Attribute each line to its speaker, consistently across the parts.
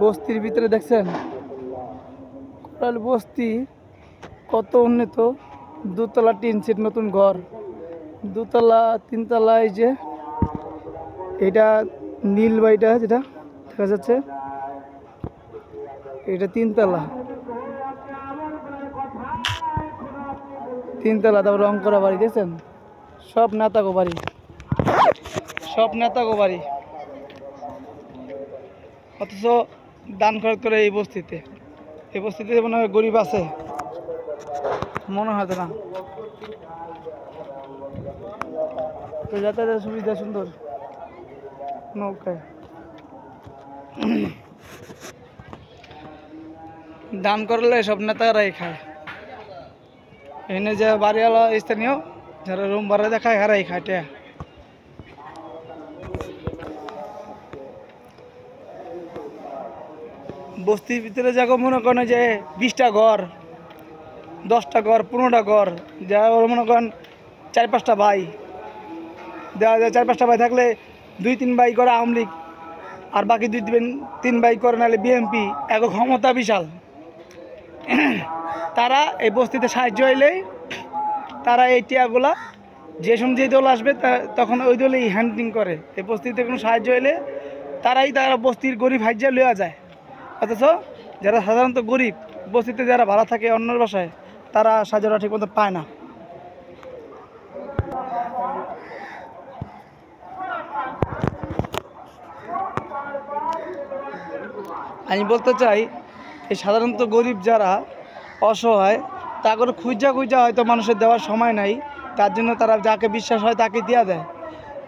Speaker 1: বস্তির ভিতরে দেখছেন কোরাল বস্তি কত উন্নত। দুতলা টিন সেট নতুন ঘর, দুতলা তিনতলা। এই যে এটা নীল বাড়িটা যেটা দেখা যাচ্ছে এটা তিনতলা, তারপর রং করা বাড়ি দেখছেন। সব নেতাগো বাড়ি, সব নেতাগো বাড়ি, অথচ দান খরচ করে এই বস্তিতে মনে হয় গরিব আছে, মনে হয় না। তো যাতায়াতের সুবিধা সুন্দর, নৌকায় দান করলে সব নেতারাই খায়। এনে যে বাড়িওয়ালা স্থানীয় যারা রুম ভাড়া দেখায় হারাই খায় টেয়া। বস্তির ভিতরে যাকে মনে করেন যে 20টা ঘর, 10টা ঘর, 15টা ঘর, যা মনে করেন 4-5টা ভাই দেওয়া যায়। 4-5টা ভাই থাকলে 2-3 ভাই করে আওয়ামী লীগ, আর বাকি 2-3 ভাই করে নাহলে বিএনপি। এক ক্ষমতা বিশাল। তারা এই বস্তিতে সাহায্য হইলেই তারা এই টিয়াগুলা যে সময় যে দল আসবে তখন ওই দলেই হ্যান্ডলিং করে। এই বস্তিতে কোনো সাহায্য হইলে তারা বস্তির গরিব হাইজা লওয়া যায়। অথচ যারা সাধারণত গরিব বস্তিতে যারা ভাড়া থাকে অন্যের বাসায়, তারা সাহায্যটা ঠিক মতো পায় না। আমি বলতে চাই এই সাধারণত গরিব যারা অসহায় তাকে খুঁজা হয়তো মানুষের দেওয়ার সময় নাই, তার জন্য তারা যাকে বিশ্বাস হয় তাকে দেওয়া দেয়।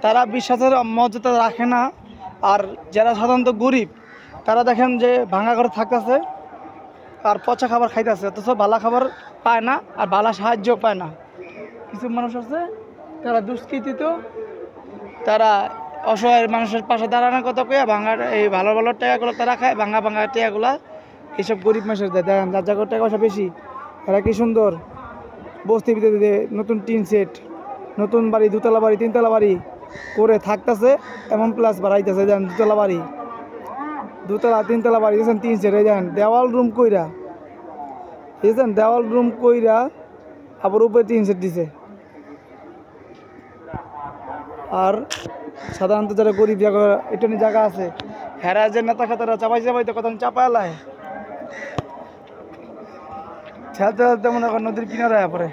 Speaker 1: তারা বিশ্বাসের মর্যাদা রাখে না। আর যারা সাধারণত গরিব তারা দেখেন যে ভাঙা ঘরে থাকতেছে আর পচা খাবার খাইতেছে, অথচ ভালো খাবার পায় না আর ভালো সাহায্য পায় না। কিছু মানুষ আছে তারা দুষ্কৃতিত, তারা অসহায় মানুষের পাশে দাঁড়ানোর কথা কয়ে এই ভালো টাকাগুলো তারা খায়, ভাঙা টাকাগুলা এইসব গরিব মানুষের দেয়। দেখেন যার জায়গার টাকা পয়সা বেশি তারা কি সুন্দর বস্তির ভিতরে নতুন টিন সেট, নতুন বাড়ি, 2তলা বাড়ি, 3তলা বাড়ি করে থাকতেছে। এমন প্লাস বাড়াইতেছে, দেখেন 2তলা বাড়ি, 2তলা 3তলা বাড়ি দেখেন টিন সেট। এই দেখেন দেওয়াল রুম কইরা, দেখছেন দেওয়াল রুম কইরা আবার উপরে টিন সেট দিছে। আর সাধারণত যারা গরিব জায়গা এটা নিয়ে জায়গা আছে, হেরা যে নেতা খাতারা চাপাইতে কথা চাপায় লাই ছেলতে মনে করেন নদীর কিনারে পরে।